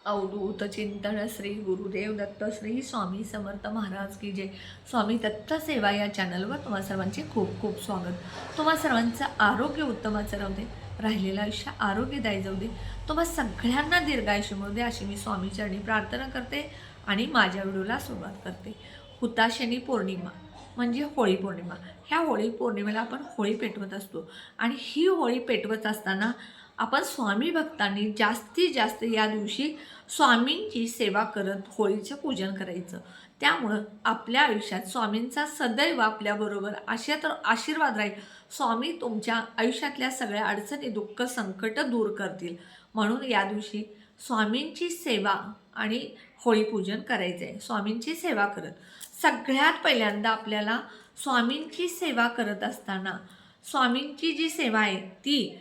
अवधूत चिंतन श्री गुरुदेव दत्त श्री स्वामी समर्थ महाराज की जय। स्वामी दत्त सेवा या चॅनलवर तुम्हा सर्वांचे खूप खूप स्वागत। तुम्हा सर्वांचं आरोग्य उत्तमाचं राहू दे, राहिलेलं आयुष्य आरोग्यदायी जाऊ दे, तुम्हा सगळ्यांना दीर्घायुष्य मिळू दे अशी मी स्वामीचरणी प्रार्थना करते आणि माझ्या व्हिडिओला सुरुवात करते। हुताशनी पौर्णिमा म्हणजे होळी पौर्णिमा। ह्या होळी पौर्णिमेला आपण होळी पेटवत असतो आणि ही होळी पेटवत असताना आपण स्वामी भक्तांनी जास्तीत जास्त या दिवशी स्वामींची सेवा करत होळीचं पूजन करायचं। त्यामुळं आपल्या आयुष्यात स्वामींचा सदैव आपल्याबरोबर आशीर्वाद राहील। स्वामी तुमच्या आयुष्यातल्या सगळ्या अडचणी दुःख संकट दूर करतील। म्हणून या दिवशी स्वामींची सेवा आणि होळी पूजन करायचं आहे। स्वामींची सेवा करत सगळ्यात पहिल्यांदा आपल्याला स्वामींची सेवा करत असताना स्वामींची जी सेवा आहे ती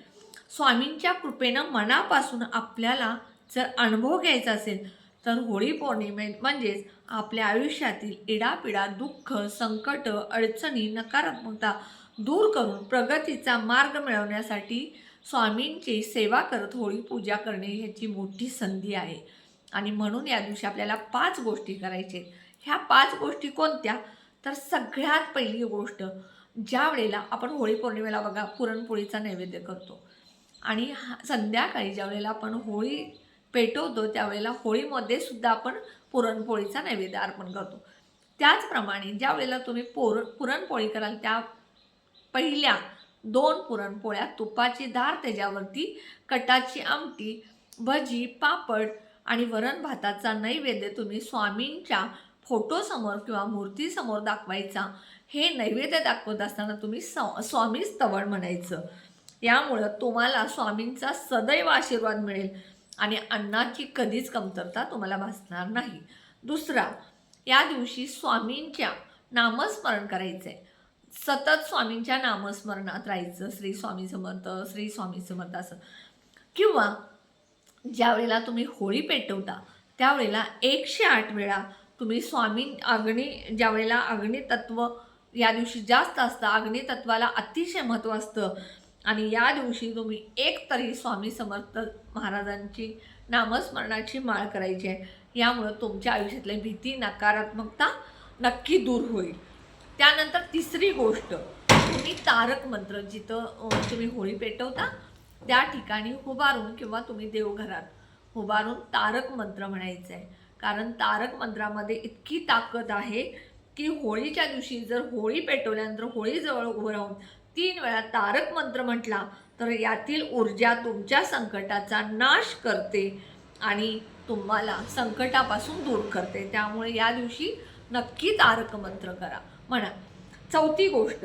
स्वामींच्या कृपेनं मनापासून आपल्याला जर अनुभव घ्यायचा असेल तर होळी पौर्णिमेत म्हणजेच आपल्या आयुष्यातील इडापिडा दुःख संकट अडचणी नकारात्मकता दूर करून प्रगतीचा मार्ग मिळवण्यासाठी स्वामींची सेवा करत होळी पूजा करणे ह्याची मोठी संधी आहे। आणि म्हणून या दिवशी आपल्याला 5 गोष्टी करायच्या। ह्या 5 गोष्टी कोणत्या तर सगळ्यात पहिली गोष्ट, ज्या वेळेला आपण होळी पौर्णिमेला बघा पुरणपोळीचा नैवेद्य करतो आणि संध्याकाळी ज्या वेळेला आपण होळी पेटवतो त्यावेळेला होळीमध्ये सुद्धा आपण पुरणपोळीचा नैवेद्य अर्पण करतो। त्याचप्रमाणे ज्या वेळेला तुम्ही पुरणपोळी कराल त्या पहिल्या 2 पुरणपोळ्या तुपाची धार त्याच्यावरती कटाची आमटी भजी पापड आणि वरण भाताचा नैवेद्य तुम्ही स्वामींच्या फोटोसमोर किंवा मूर्तीसमोर दाखवायचा। हे नैवेद्य दाखवत असताना तुम्ही स्वामी स्तवन म्हणायचं। यामुळं तुम्हाला स्वामींचा सदैव आशीर्वाद मिळेल आणि अन्नाची कधीच कमतरता तुम्हाला भासणार नाही। दुसरा, या दिवशी स्वामींच्या नामस्मरण करायचं आहे। सतत स्वामींच्या नामस्मरणात राहायचं, श्री स्वामी समर्थ श्री स्वामी समर्थ असं। किंवा ज्या वेळेला तुम्ही होळी पेटवता त्यावेळेला 108 वेळा तुम्ही ज्या वेळेला अग्नितत्व या दिवशी जास्त असतं, अग्नितत्वाला अतिशय महत्त्व असतं आणि या दिवशी तुम्ही एक तरी स्वामी समर्थ महाराजांची नामस्मरणाची माळ करायची आहे। यामुळं तुमच्या आयुष्यातली भीती नकारात्मकता नक्की दूर होईल। त्यानंतर तिसरी गोष्ट, तुम्ही तारक मंत्र जिथं तुम्ही होळी पेटवता त्या ठिकाणी उभारून किंवा तुम्ही देवघरात उभारून तारक मंत्र म्हणायचं आहे। कारण तारक मंत्रामध्ये इतकी ताकद आहे की होळीच्या दिवशी जर होळी पेटवल्यानंतर होळीजवळ उभं राहून 3 वेळा तारक मंत्र म्हटला तर यातील ऊर्जा तुमच्या संकटाचा नाश करते आणि तुम्हाला संकटापासून दूर करते। त्यामुळे या दिवशी नक्की तारक मंत्र करा म्हणा। चौथी गोष्ट,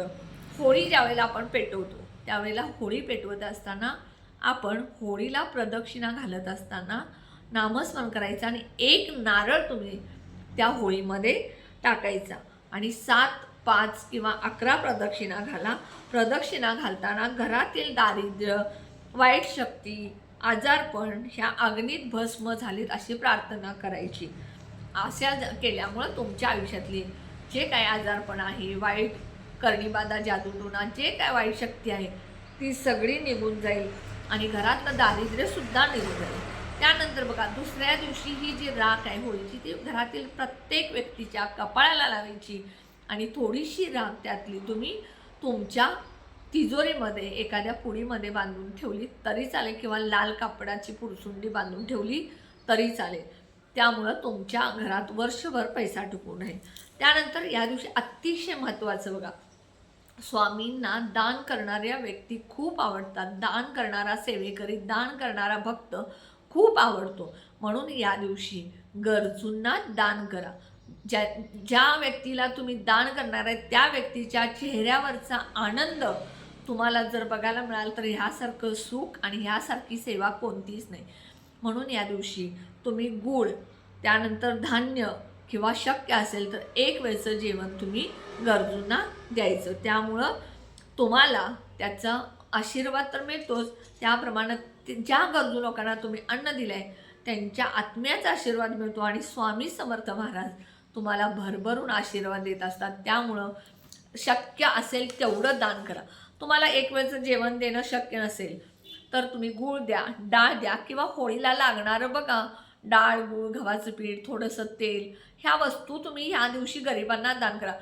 होळी ज्यावेळेला आपण पेटवतो त्यावेळेला होळी पेटवत असताना आपण होळीला प्रदक्षिणा घालत असताना नामस्मरण करायचं आणि 1 नारळ तुम्ही त्या होळीमध्ये टाकायचा आणि 7, 5 किंवा 11 प्रदक्षिणा घाला। प्रदक्षिणा घालताना घरातील दारिद्र्य वाईट शक्ती आजारपण ह्या अग्नीत भस्म झालीत अशी प्रार्थना करायची। अशा केल्यामुळं तुमच्या आयुष्यातली जे काय आजारपण आहे वाईट करणीबाधा जादूटोणा जे काय वाईट शक्ती आहे ती सगळी निघून जाईल आणि घरातलं दारिद्र्यसुद्धा निघून जाईल। त्यानंतर बघा दुसऱ्या दिवशी ही जी राख आहे होळीची ती घरातील प्रत्येक व्यक्तीच्या कपाळाला लावायची आणि थोडीशी राख त्यातली तुम्ही तुमच्या तिजोरीमध्ये एखाद्या पुडीमध्ये बांधून ठेवली तरी चालेल किंवा लाल कापडाची पुरसुंडी बांधून ठेवली तरी चालेल। त्यामुळं तुमच्या घरात वर्षभर पैसा टिकून राहील। त्यानंतर या दिवशी अतिशय महत्त्वाचं बघा, स्वामींना दान करणाऱ्या व्यक्ती खूप आवडतात। दान करणारा सेवेकरी दान करणारा भक्त खूप आवडतो। म्हणून या दिवशी गरजूंना दान करा। ज्या व्यक्तीला तुम्ही दान करणार आहे त्या व्यक्तीच्या चेहऱ्यावरचा आनंद तुम्हाला जर बघायला मिळाला तर ह्यासारखं सुख आणि ह्यासारखी सेवा कोणतीच नाही। म्हणून या दिवशी तुम्ही गूळ त्यानंतर धान्य किंवा शक्य असेल तर 1 वेळचं जेवण तुम्ही गरजूंना द्यायचं। त्यामुळं तुम्हाला त्याचा आशीर्वाद तर मिळतोच, त्याप्रमाणे ज्या गरजू लोकांना तुम्ही अन्न दिलं आहे त्यांच्या आत्म्याचा आशीर्वाद मिळतो आणि स्वामी समर्थ महाराज तुम्हाला भरभरून आशीर्वाद देत असतात। त्यामुळं शक्य असेल तेवढं दान करा। तुम्हाला 1 वेळचं जेवण देणं शक्य नसेल तर तुम्ही गूळ द्या, डाळ द्या किंवा होळीला लागणारं बघा डाळ, गूळ, गव्हाचं पीठ, थोडंसं तेल, ह्या वस्तू तुम्ही ह्या दिवशी गरिबांना दान करा.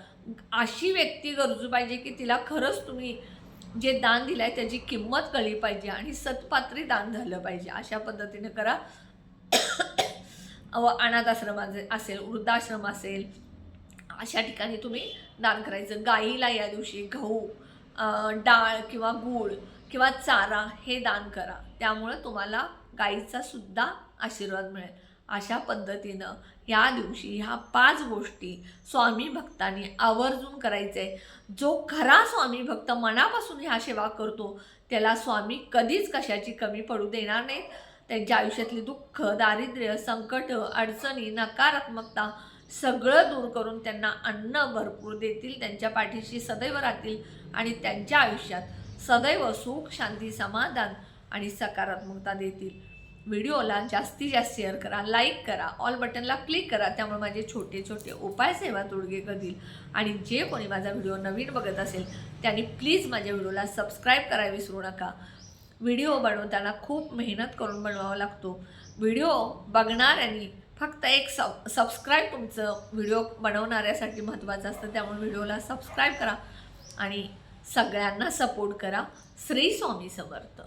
अशी व्यक्ती गरजू पाहिजे की तिला खरंच तुम्ही जे दान दिलं आहे त्याची किंमत कळली पाहिजे आणि सत्पात्री दान झालं पाहिजे. अशा पद्धतीने करा. अनाथ आश्रम असेल, वृद्धाश्रम असेल, अशा ठिकाणी तुम्ही दान करायचं. गाईला या दिवशी गहू, डाळ किंवा गूळ किंवा चारा हे दान करा. त्यामुळं तुम्हाला गाईचा सुद्धा आशीर्वाद मिळेल. अशा पद्धतीनं या दिवशी ह्या 5 गोष्टी स्वामी भक्तांनी आवर्जून करायचे. जो खरा स्वामी भक्त मनापासून ह्या सेवा करतो त्याला स्वामी कधीच कशाची कमी पडू देणार नाहीत. त्यांच्या आयुष्यातली दुःख, दारिद्र्य, संकट, अडचणी, नकारात्मकता सगळं दूर करून त्यांना अन्न भरपूर देतील, त्यांच्या पाठीशी सदैव राहतील आणि त्यांच्या आयुष्यात सदैव सुख, शांती, समाधान आणि सकारात्मकता देतील. व्हिडिओला जास्तीत जास्त शेअर करा, लाईक करा, ऑल बटनला क्लिक करा. त्यामुळे माझे छोटे छोटे उपाय सेवा तोडगे करतील. आणि जे कोणी माझा व्हिडिओ नवीन बघत असेल त्यांनी प्लीज माझ्या व्हिडिओला सबस्क्राईब करायला विसरू नका. व्हिडिओ बनवताना खूप मेहनत करून बनवावा लागतो. व्हिडिओ बघणाऱ्यांनी फक्त एक सबस्क्राईब तुमचं व्हिडिओ बनवणाऱ्यासाठी महत्त्वाचं असतं. त्यामुळे व्हिडिओला सबस्क्राईब करा आणि सगळ्यांना सपोर्ट करा. श्री स्वामी समर्थ.